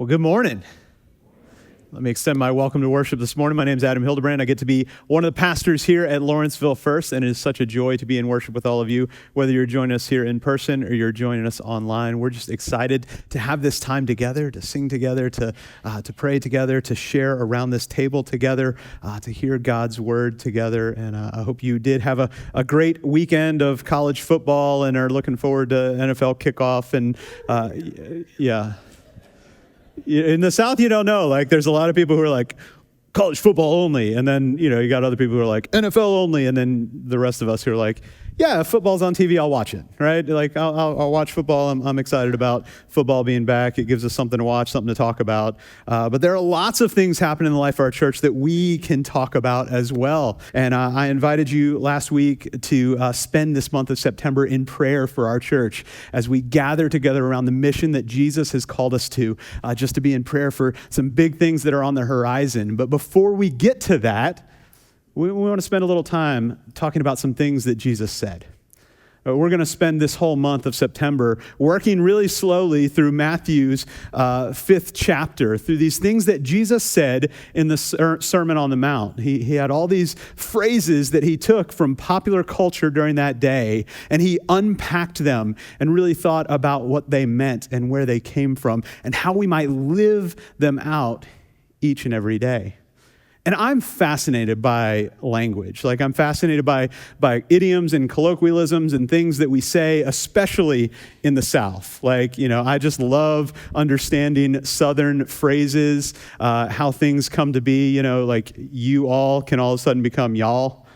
Good morning. Let me extend my welcome to worship this morning. My name is Adam Hildebrand. I get to be one of the pastors here at LVfirst, and it is such a joy to be in worship with all of you, whether you're joining us here in person or you're joining us online. We're just excited to have this time together, to sing together, to pray together, to share around this table together, to hear God's word together. And I hope you did have a great weekend of college football and are looking forward to NFL kickoff. And yeah. In the South, you don't know. Like, there's a lot of people who are like, college football only. And then, you got other people who are like, NFL only. And then the rest of us who are like, yeah, if football's on TV, I'll watch it, right? Like, I'll watch football. I'm excited about football being back. It gives us something to watch, something to talk about. But there are lots of things happening in the life of our church that we can talk about as well. And I invited you last week to spend this month of September in prayer for our church as we gather together around the mission that Jesus has called us to, just to be in prayer for some big things that are on the horizon. But before we get to that, we want to spend a little time talking about some things that Jesus said. We're going to spend this whole month of September working really slowly through Matthew's 5th chapter, through these things that Jesus said in the Sermon on the Mount. He had all these phrases that he took from popular culture during that day, and he unpacked them and really thought about what they meant and where they came from and how we might live them out each and every day. And I'm fascinated by language. Like, I'm fascinated by idioms and colloquialisms and things that we say, especially in the South. Like, I just love understanding Southern phrases, how things come to be, like you all can all of a sudden become y'all.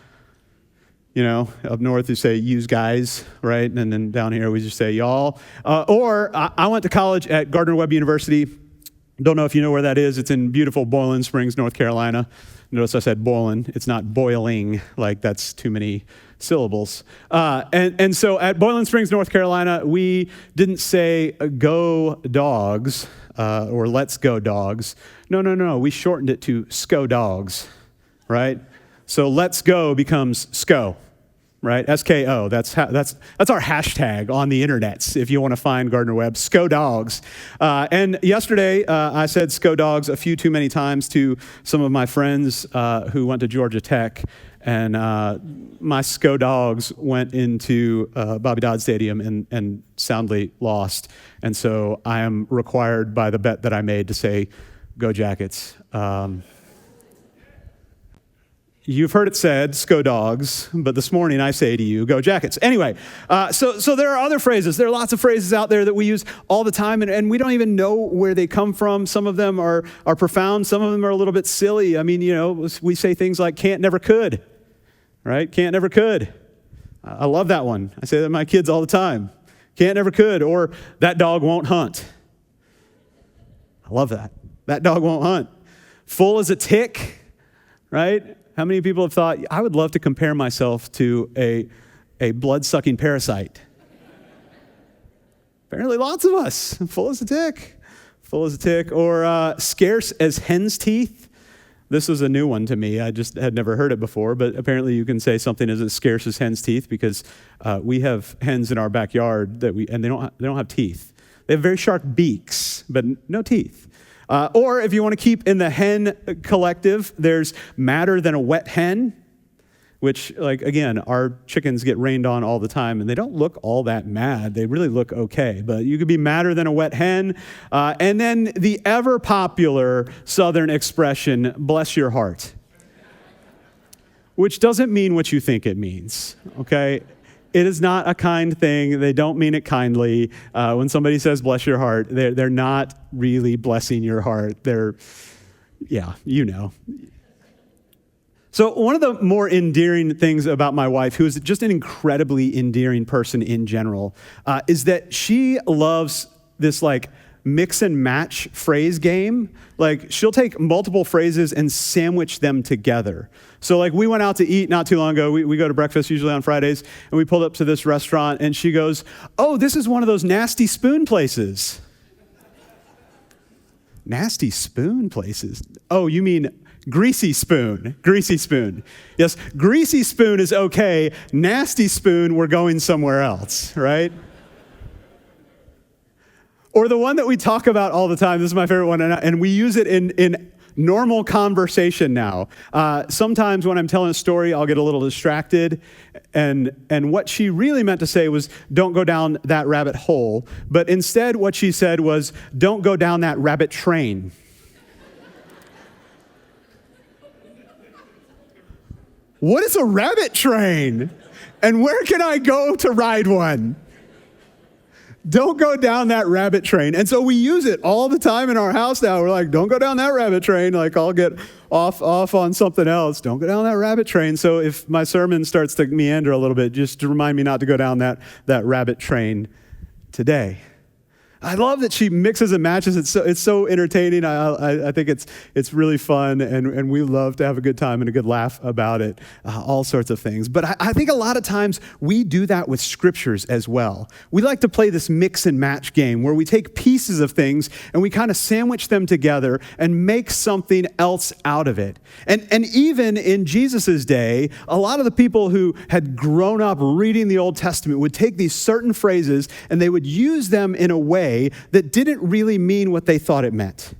Up north you say use guys, right? And then down here we just say y'all. Or I went to college at Gardner-Webb University. Don't know if you know where that is. It's in beautiful Boiling Springs, North Carolina. Notice I said boiling. It's not boiling, like that's too many syllables. And so at Boiling Springs, North Carolina, we didn't say go dogs or let's go dogs. No. We shortened it to SCO dogs, right? So let's go becomes SCO. Right, SKO. That's our hashtag on the internets. If you want to find Gardner-Webb, SCO dogs. And yesterday I said SCO dogs a few too many times to some of my friends who went to Georgia Tech, and my SCO dogs went into Bobby Dodd Stadium and soundly lost. And so I am required by the bet that I made to say, "Go Jackets." You've heard it said, SCO dogs, but this morning I say to you, go Jackets. Anyway, so there are other phrases. There are lots of phrases out there that we use all the time, and we don't even know where they come from. Some of them are profound. Some of them are a little bit silly. I mean, we say things like can't, never, could, right? Can't, never, could. I love that one. I say that to my kids all the time. Can't, never, could. Or that dog won't hunt. I love that. That dog won't hunt. Full as a tick, right? How many people have thought, I would love to compare myself to a blood-sucking parasite? Apparently lots of us. Full as a tick. Full as a tick. Or scarce as hen's teeth. This was a new one to me. I just had never heard it before, but apparently you can say something is as scarce as hen's teeth because we have hens in our backyard and they don't have teeth. They have very sharp beaks, but no teeth. Or if you want to keep in the hen collective, there's madder than a wet hen, which, like, again, our chickens get rained on all the time, and they don't look all that mad. They really look okay, but you could be madder than a wet hen. And then the ever-popular Southern expression, bless your heart, which doesn't mean what you think it means, okay? It is not a kind thing. They don't mean it kindly. When somebody says, bless your heart, they're not really blessing your heart. So one of the more endearing things about my wife, who is just an incredibly endearing person in general, is that she loves this, like, mix and match phrase game. Like, she'll take multiple phrases and sandwich them together. So, like, we went out to eat not too long ago. We go to breakfast usually on Fridays, and we pulled up to this restaurant, and she goes, "Oh, this is one of those nasty spoon places." Nasty spoon places? Oh, you mean greasy spoon. Greasy spoon. Yes, greasy spoon is okay. Nasty spoon, we're going somewhere else, right? Or the one that we talk about all the time. This is my favorite one, and we use it in normal conversation now. Sometimes when I'm telling a story, I'll get a little distracted, and what she really meant to say was, don't go down that rabbit hole. But instead, what she said was, don't go down that rabbit train. What is a rabbit train? And where can I go to ride one? Don't go down that rabbit train. And so we use it all the time in our house now. We're like, don't go down that rabbit train. Like, I'll get off on something else. Don't go down that rabbit train. So if my sermon starts to meander a little bit, just to remind me not to go down that rabbit train today. I love that she mixes and matches. It's so entertaining. I think it's really fun, and we love to have a good time and a good laugh about it, all sorts of things. But I think a lot of times we do that with scriptures as well. We like to play this mix and match game where we take pieces of things and we kind of sandwich them together and make something else out of it. And even in Jesus's day, a lot of the people who had grown up reading the Old Testament would take these certain phrases and they would use them in a way that didn't really mean what they thought it meant.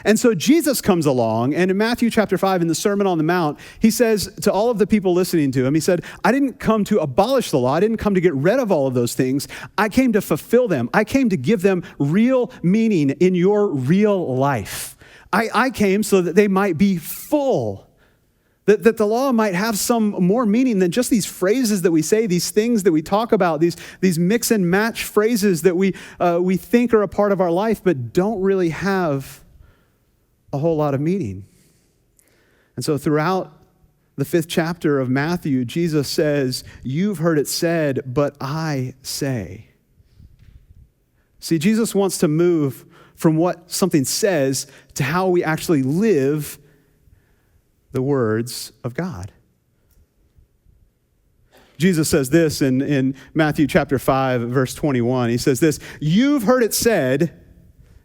And so Jesus comes along, and in Matthew chapter 5, in the Sermon on the Mount, he says to all of the people listening to him, he said, I didn't come to abolish the law. I didn't come to get rid of all of those things. I came to fulfill them. I came to give them real meaning in your real life. I came so that they might be full. That the law might have some more meaning than just these phrases that we say, these things that we talk about, these mix and match phrases that we think are a part of our life, but don't really have a whole lot of meaning. And so throughout the 5th chapter of Matthew, Jesus says, you've heard it said, but I say. See, Jesus wants to move from what something says to how we actually live the words of God. Jesus says this in Matthew chapter 5, verse 21. He says this, you've heard it said,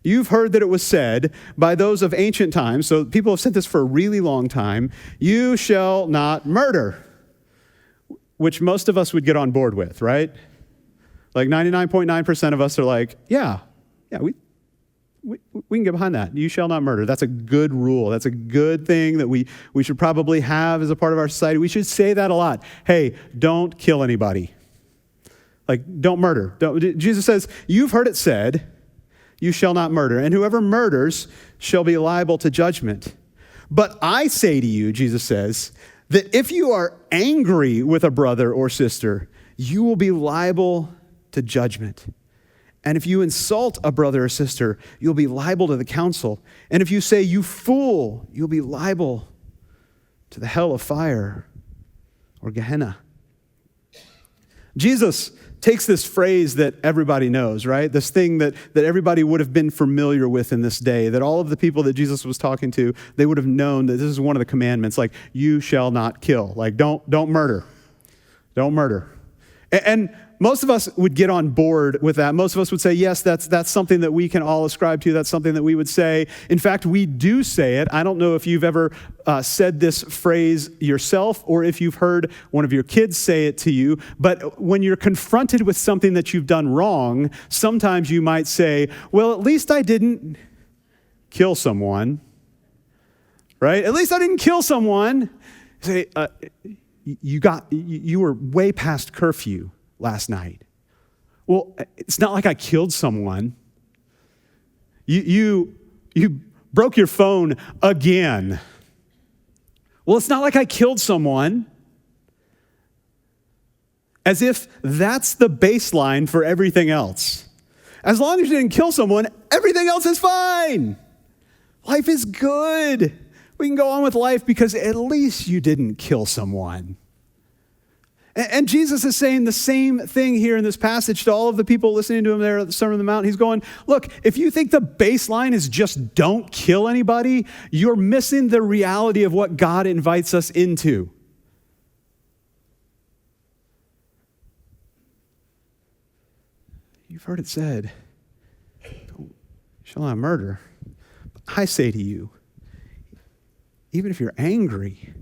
you've heard that it was said by those of ancient times, so people have said this for a really long time, you shall not murder, which most of us would get on board with, right? Like 99.9% of us are like, yeah, we can get behind that. You shall not murder. That's a good rule. That's a good thing that we should probably have as a part of our society. We should say that a lot. Hey, don't kill anybody. Like, don't murder. Jesus says, you've heard it said, you shall not murder. And whoever murders shall be liable to judgment. But I say to you, Jesus says, that if you are angry with a brother or sister, you will be liable to judgment. And if you insult a brother or sister, you'll be liable to the council. And if you say, you fool, you'll be liable to the hell of fire or Gehenna. Jesus takes this phrase that everybody knows, right? This thing that everybody would have been familiar with in this day, that all of the people that Jesus was talking to, they would have known that this is one of the commandments, like, you shall not kill. Like, don't murder. Don't murder. And most of us would get on board with that. Most of us would say, yes, that's something that we can all ascribe to. That's something that we would say. In fact, we do say it. I don't know if you've ever said this phrase yourself or if you've heard one of your kids say it to you. But when you're confronted with something that you've done wrong, sometimes you might say, well, at least I didn't kill someone, right? At least I didn't kill someone. Say, you were way past curfew last night. Well, it's not like I killed someone. You broke your phone again. Well, it's not like I killed someone. As if that's the baseline for everything else. As long as you didn't kill someone, everything else is fine. Life is good. We can go on with life because at least you didn't kill someone. And Jesus is saying the same thing here in this passage to all of the people listening to him there at the Sermon on the Mount. He's going, look, if you think the baseline is just don't kill anybody, you're missing the reality of what God invites us into. You've heard it said, you shall not murder. But I say to you, even if you're angry,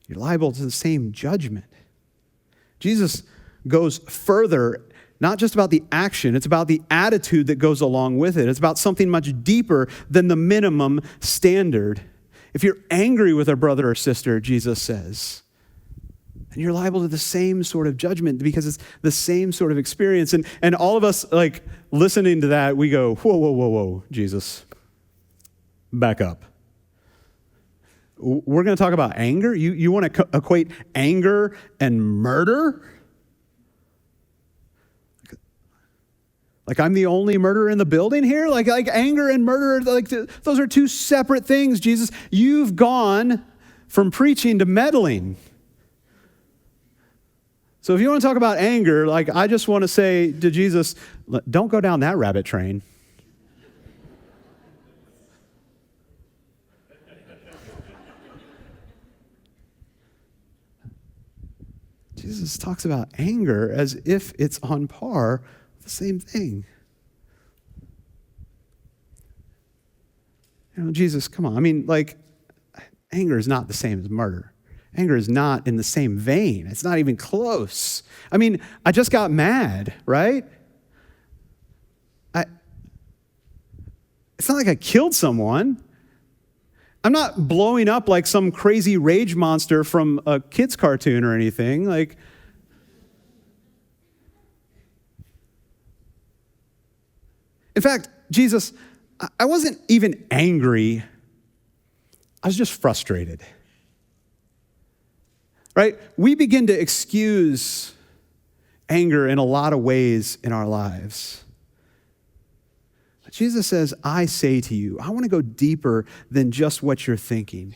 you're liable to the same judgment. Jesus goes further not just about the action, it's about the attitude that goes along with it. It's about something much deeper than the minimum standard. If you're angry with a brother or sister, Jesus says, and you're liable to the same sort of judgment because it's the same sort of experience. And all of us, like, listening to that, we go, whoa, whoa, whoa, whoa, Jesus, back up. We're going to talk about anger? You want to equate anger and murder? Like I'm the only murderer in the building here? Like anger and murder, like those are two separate things, Jesus. You've gone from preaching to meddling. So if you want to talk about anger, like I just want to say to Jesus, don't go down that rabbit train. Jesus talks about anger as if it's on par with the same thing. You know, Jesus, come on. I mean, like, anger is not the same as murder. Anger is not in the same vein. It's not even close. I mean, I just got mad, right? It's not like I killed someone. I'm not blowing up like some crazy rage monster from a kid's cartoon or anything. Like, in fact, Jesus, I wasn't even angry. I was just frustrated. Right? We begin to excuse anger in a lot of ways in our lives. But Jesus says, I say to you, I want to go deeper than just what you're thinking.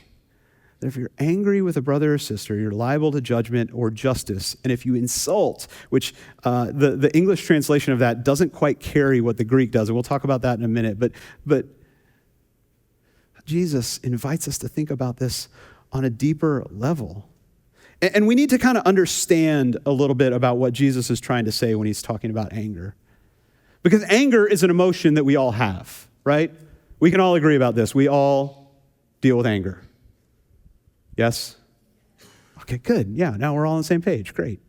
That if you're angry with a brother or sister, you're liable to judgment or justice. And if you insult, which the English translation of that doesn't quite carry what the Greek does, and we'll talk about that in a minute. But Jesus invites us to think about this on a deeper level. And we need to kind of understand a little bit about what Jesus is trying to say when he's talking about anger. Because anger is an emotion that we all have, right? We can all agree about this. We all deal with anger. Yes? Okay, good. Yeah, now we're all on the same page. Great.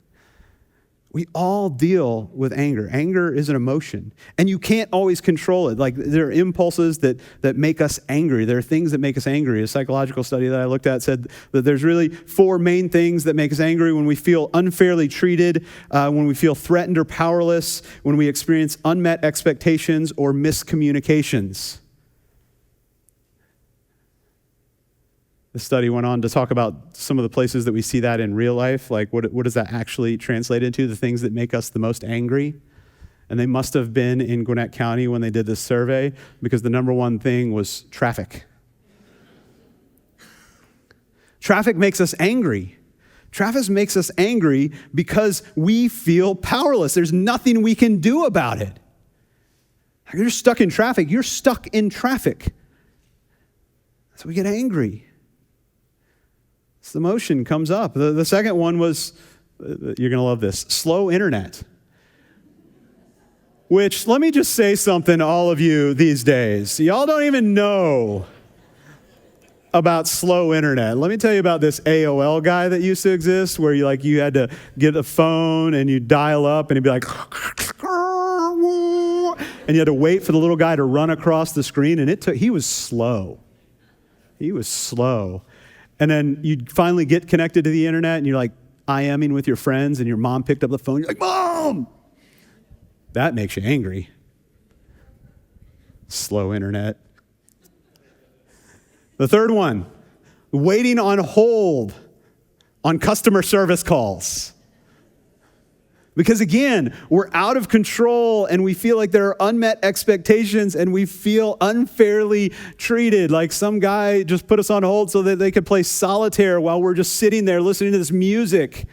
We all deal with anger. Anger is an emotion, and you can't always control it. Like there are impulses that make us angry. There are things that make us angry. A psychological study that I looked at said that there's really 4 main things that make us angry: when we feel unfairly treated, when we feel threatened or powerless, when we experience unmet expectations or miscommunications. The study went on to talk about some of the places that we see that in real life. Like, what does that actually translate into? The things that make us the most angry. And they must have been in Gwinnett County when they did this survey, because the number one thing was traffic. Traffic makes us angry. Traffic makes us angry because we feel powerless. There's nothing we can do about it. You're stuck in traffic. You're stuck in traffic. So we get angry. The emotion comes up. The second one was, you're going to love this, slow internet. Which, let me just say something to all of you these days. Y'all don't even know about slow internet. Let me tell you about this AOL guy that used to exist, where you had to get a phone and you dial up and he'd be like, and you had to wait for the little guy to run across the screen, and he was slow. He was slow. And then you'd finally get connected to the internet, and you're like IMing with your friends, and your mom picked up the phone. You're like, Mom! That makes you angry. Slow internet. The third one, waiting on hold on customer service calls. Because again, we're out of control and we feel like there are unmet expectations and we feel unfairly treated. Like some guy just put us on hold so that they could play solitaire while we're just sitting there listening to this music.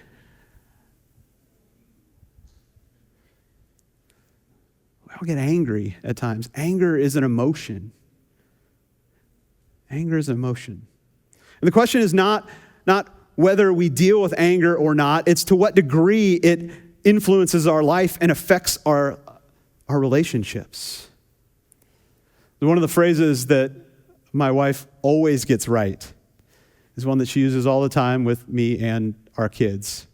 We all get angry at times. Anger is an emotion. Anger is an emotion. And the question is not whether we deal with anger or not. It's to what degree it influences our life and affects our relationships. One of the phrases that my wife always gets right is one that she uses all the time with me and our kids.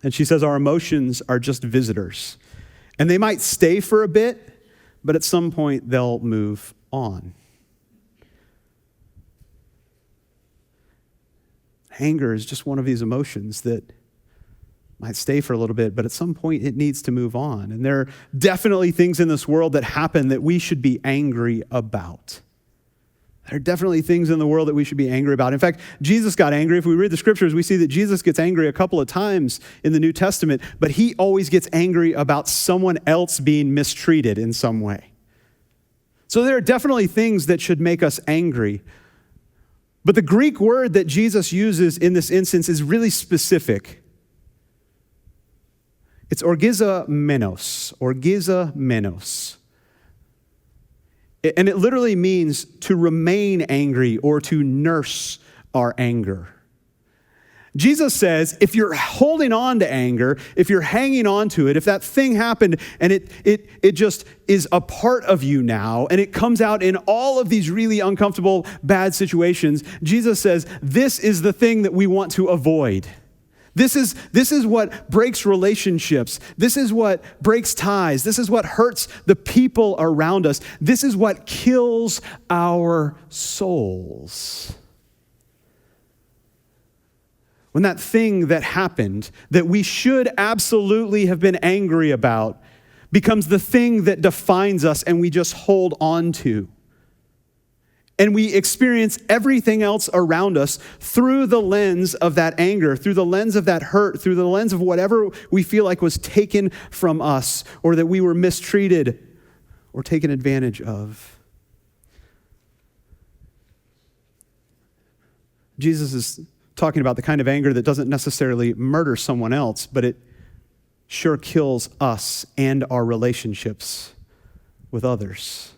And she says, our emotions are just visitors. And they might stay for a bit, but at some point they'll move on. Anger is just one of these emotions that might stay for a little bit, but at some point it needs to move on. And there are definitely things in this world that happen that we should be angry about. There are definitely things in the world that we should be angry about. In fact, Jesus got angry. If we read the scriptures, we see that Jesus gets angry a couple of times in the New Testament, but he always gets angry about someone else being mistreated in some way. So there are definitely things that should make us angry. But the Greek word that Jesus uses in this instance is really specific. It's orgizomenos, orgizomenos. And it literally means to remain angry or to nurse our anger. Jesus says, if you're holding on to anger, if you're hanging on to it, if that thing happened and it just is a part of you now, and it comes out in all of these really uncomfortable, bad situations, Jesus says, this is the thing that we want to avoid. This is what breaks relationships. This is what breaks ties. This is what hurts the people around us. This is what kills our souls. When that thing that happened that we should absolutely have been angry about becomes the thing that defines us and we just hold on to. And we experience everything else around us through the lens of that anger, through the lens of that hurt, through the lens of whatever we feel like was taken from us or that we were mistreated or taken advantage of. Jesus is talking about the kind of anger that doesn't necessarily murder someone else, but it sure kills us and our relationships with others.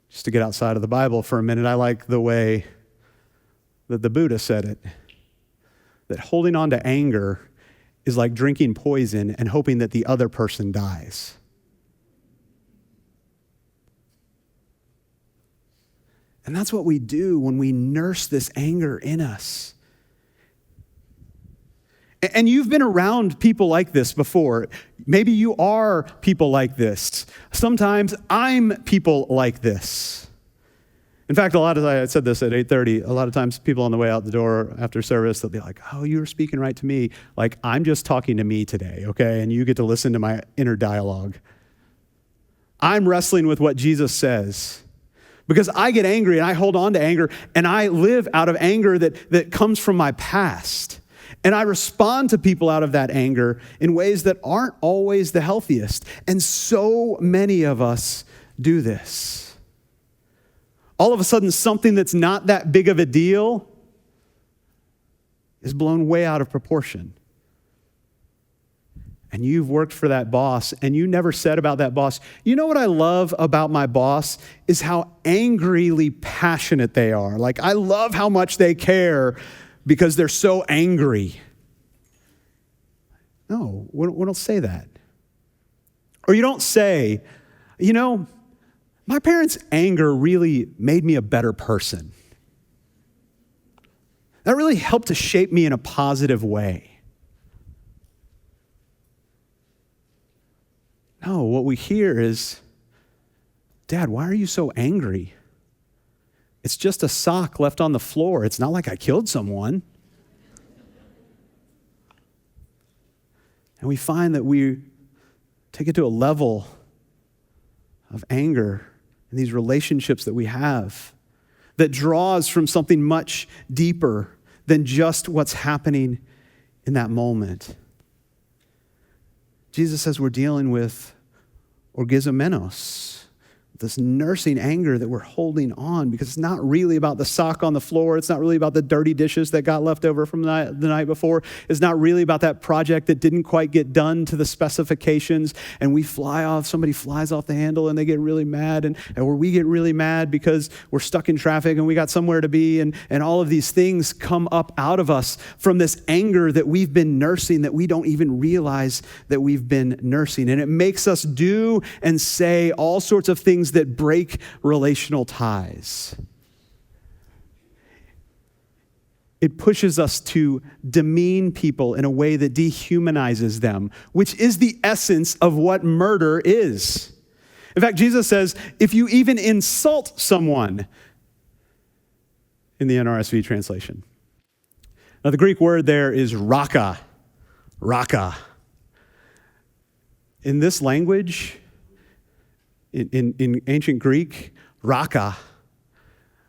Just to get outside of the Bible for a minute, I like the way that the Buddha said it, that holding on to anger is like drinking poison and hoping that the other person dies. And that's what we do when we nurse this anger in us. And you've been around people like this before. Maybe you are people like this. Sometimes I'm people like this. In fact, I said this at 8:30, a lot of times people on the way out the door after service, they'll be like, oh, you were speaking right to me. Like, I'm just talking to me today, okay? And you get to listen to my inner dialogue. I'm wrestling with what Jesus says. Because I get angry and I hold on to anger and I live out of anger that comes from my past. And I respond to people out of that anger in ways that aren't always the healthiest. And so many of us do this. All of a sudden, something that's not that big of a deal is blown way out of proportion. And you've worked for that boss, and you never said about that boss, you know what I love about my boss is how angrily passionate they are. Like, I love how much they care because they're so angry. No, we don't say that. Or you don't say, you know, my parents' anger really made me a better person. That really helped to shape me in a positive way. No, what we hear is, Dad, why are you so angry? It's just a sock left on the floor. It's not like I killed someone. And we find that we take it to a level of anger in these relationships that we have that draws from something much deeper than just what's happening in that moment. Jesus says we're dealing with orgizomenos, this nursing anger that we're holding on because it's not really about the sock on the floor. It's not really about the dirty dishes that got left over from the night before. It's not really about that project that didn't quite get done to the specifications and we fly off, somebody flies off the handle and they get really mad or we get really mad because we're stuck in traffic and we got somewhere to be and all of these things come up out of us from this anger that we've been nursing that we don't even realize that we've been nursing. And it makes us do and say all sorts of things that break relational ties. it pushes us to demean people in a way that dehumanizes them, which is the essence of what murder is. In fact, Jesus says, if you even insult someone, in the NRSV translation. Now, the Greek word there is raka. Raka. In this language, in ancient Greek, raka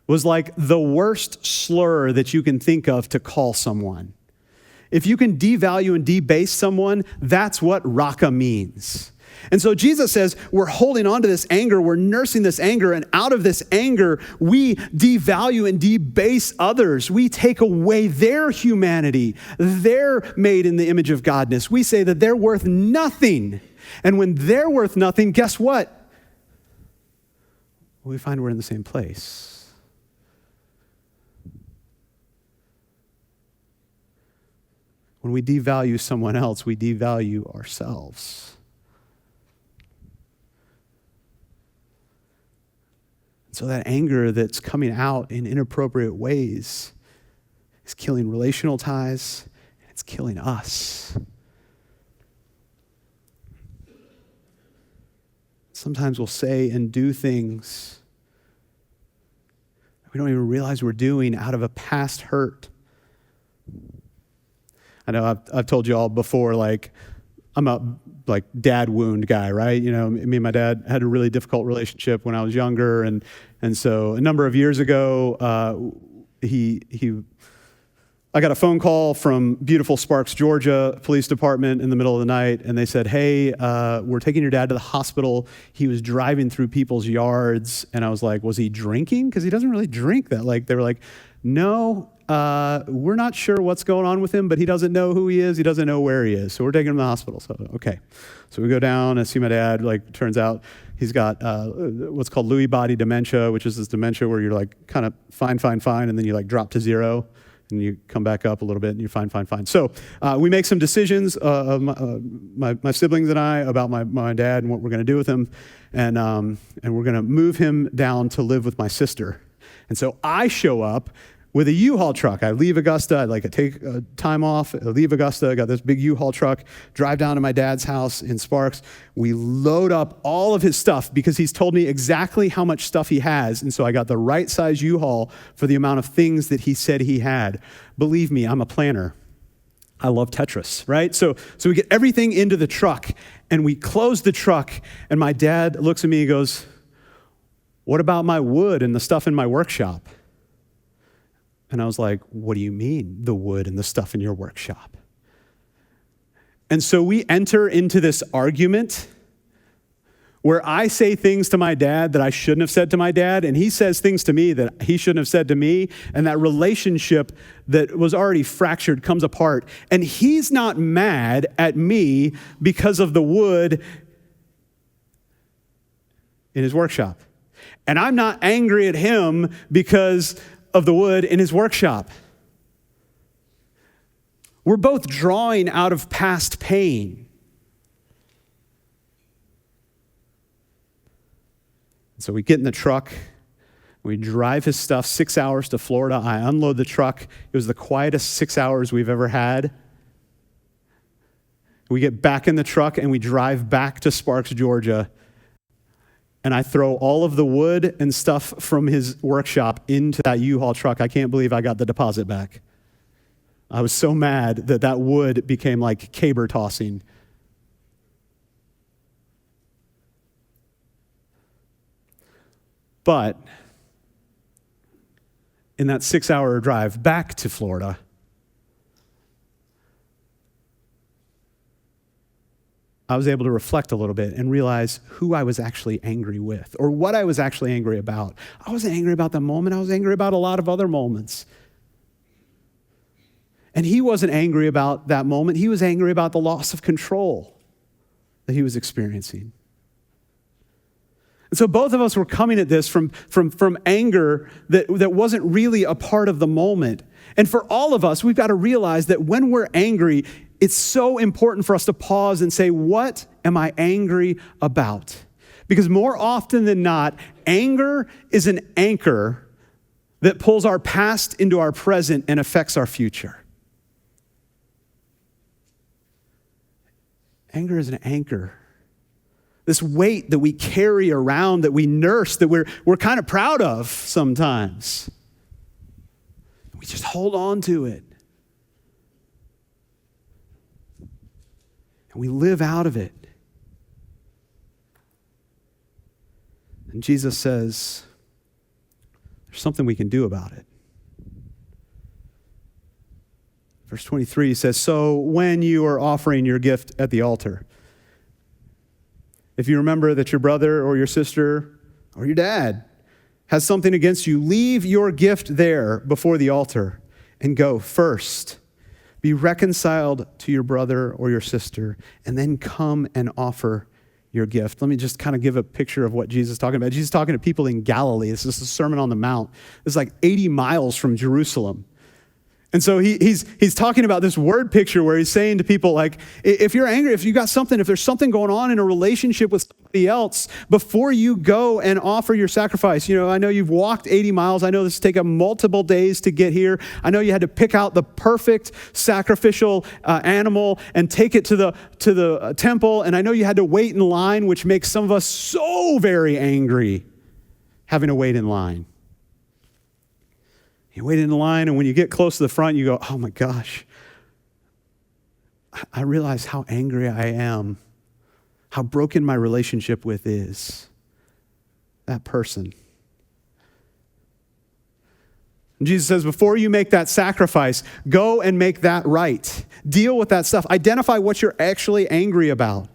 was like the worst slur that you can think of to call someone. If you can devalue and debase someone, that's what raka means. And so Jesus says, we're holding on to this anger, we're nursing this anger, and out of this anger, we devalue and debase others. We take away their humanity. They're made in the image of Godness. We say that they're worth nothing. And when they're worth nothing, guess what? We find we're in the same place. When we devalue someone else, we devalue ourselves. So that anger that's coming out in inappropriate ways is killing relational ties, and it's killing us. Sometimes we'll say and do things that we don't even realize we're doing out of a past hurt. I know I've told you all before, I'm a dad wound guy, right? Me and my dad had a really difficult relationship when I was younger, and so a number of years ago, I got a phone call from beautiful Sparks, Georgia Police Department in the middle of the night, and they said, "Hey, we're taking your dad to the hospital. He was driving through people's yards," and I was like, "Was he drinking? Because he doesn't really drink that." They were like, "No." We're not sure what's going on with him, but he doesn't know who he is. He doesn't know where he is. So we're taking him to the hospital. So, okay. So we go down and see my dad. Turns out he's got what's called Lewy body dementia, which is this dementia where you're kind of fine, and then you drop to zero. And you come back up a little bit and you're fine. So we make some decisions, my siblings and I, about my dad and what we're going to do with him. And we're going to move him down to live with my sister. And so I show up with a U-Haul truck. I leave Augusta, I take time off, I leave Augusta, I got this big U-Haul truck, drive down to my dad's house in Sparks. We load up all of his stuff because he's told me exactly how much stuff he has, and so I got the right size U-Haul for the amount of things that he said he had. Believe me, I'm a planner. I love Tetris, right? So we get everything into the truck, and we close the truck, and my dad looks at me and goes, "What about my wood and the stuff in my workshop?" And I was like, "What do you mean, the wood and the stuff in your workshop?" And so we enter into this argument where I say things to my dad that I shouldn't have said to my dad, and he says things to me that he shouldn't have said to me, and that relationship that was already fractured comes apart. And he's not mad at me because of the wood in his workshop. And I'm not angry at him because of the wood in his workshop. We're both drawing out of past pain. So we get in the truck, we drive his stuff 6 hours to Florida. I unload the truck. It was the quietest 6 hours we've ever had. We get back in the truck and we drive back to Sparks, Georgia. And I throw all of the wood and stuff from his workshop into that U-Haul truck. I can't believe I got the deposit back. I was so mad that wood became like caber tossing. But in that 6-hour drive back to Florida, I was able to reflect a little bit and realize who I was actually angry with or what I was actually angry about. I wasn't angry about the moment. I was angry about a lot of other moments. And he wasn't angry about that moment. He was angry about the loss of control that he was experiencing. And so both of us were coming at this from anger that wasn't really a part of the moment. And for all of us, we've got to realize that when we're angry, it's so important for us to pause and say, what am I angry about? Because more often than not, anger is an anchor that pulls our past into our present and affects our future. Anger is an anchor. This weight that we carry around, that we nurse, that we're kind of proud of sometimes. We just hold on to it. And we live out of it. And Jesus says, there's something we can do about it. Verse 23 says, so when you are offering your gift at the altar, if you remember that your brother or your sister or your dad has something against you, leave your gift there before the altar and go first. Be reconciled to your brother or your sister, and then come and offer your gift. Let me just kind of give a picture of what Jesus is talking about. Jesus is talking to people in Galilee. This is the Sermon on the Mount. It's like 80 miles from Jerusalem. And so he's talking about this word picture where he's saying to people, like, if you're angry, if you got something, if there's something going on in a relationship with somebody else, before you go and offer your sacrifice, I know you've walked 80 miles. I know this has taken multiple days to get here. I know you had to pick out the perfect sacrificial animal and take it to the temple. And I know you had to wait in line, which makes some of us so very angry, having to wait in line. You wait in line, and when you get close to the front, you go, oh my gosh, I realize how angry I am, how broken my relationship with is that person. And Jesus says, before you make that sacrifice, go and make that right. Deal with that stuff. Identify what you're actually angry about.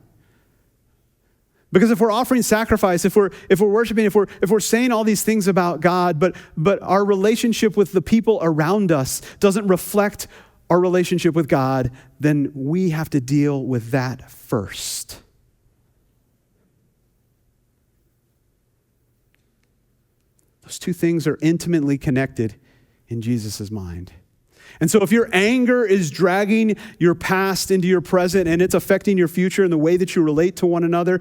Because if we're offering sacrifice, if we're worshiping, if we're saying all these things about God, but our relationship with the people around us doesn't reflect our relationship with God, then we have to deal with that first. Those two things are intimately connected in Jesus' mind. And so if your anger is dragging your past into your present and it's affecting your future and the way that you relate to one another,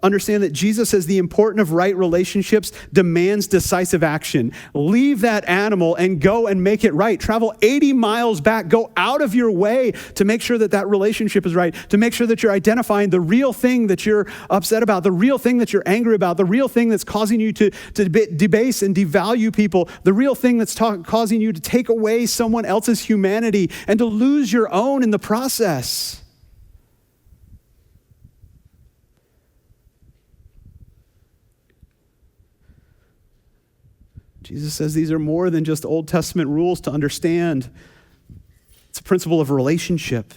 understand that Jesus says the importance of right relationships demands decisive action. Leave that animal and go and make it right. Travel 80 miles back. Go out of your way to make sure that that relationship is right, to make sure that you're identifying the real thing that you're upset about, the real thing that you're angry about, the real thing that's causing you to debase and devalue people, the real thing that's causing you to take away someone else's humanity and to lose your own in the process. Jesus says these are more than just Old Testament rules to understand. It's a principle of relationship.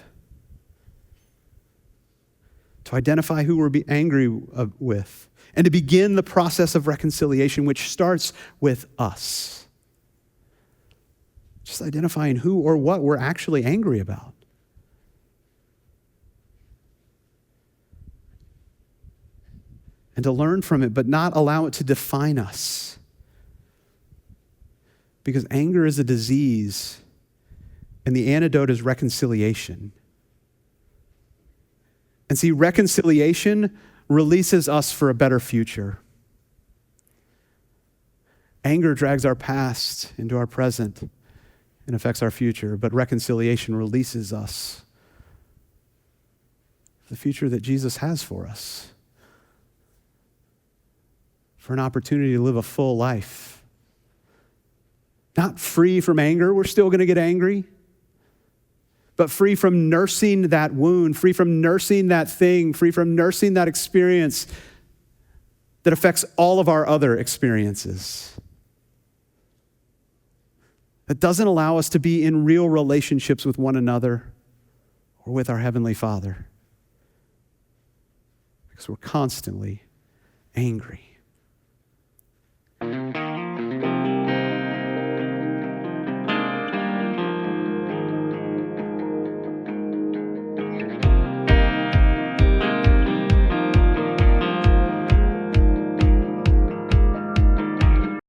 To identify who we're angry with and to begin the process of reconciliation, which starts with us. Just identifying who or what we're actually angry about. And to learn from it, but not allow it to define us. Because anger is a disease, and the antidote is reconciliation. And see, reconciliation releases us for a better future. Anger drags our past into our present and affects our future, but reconciliation releases us for the future that Jesus has for us, for an opportunity to live a full life. Not free from anger, we're still going to get angry, but free from nursing that wound, free from nursing that thing, free from nursing that experience that affects all of our other experiences. That doesn't allow us to be in real relationships with one another or with our Heavenly Father. Because we're constantly angry.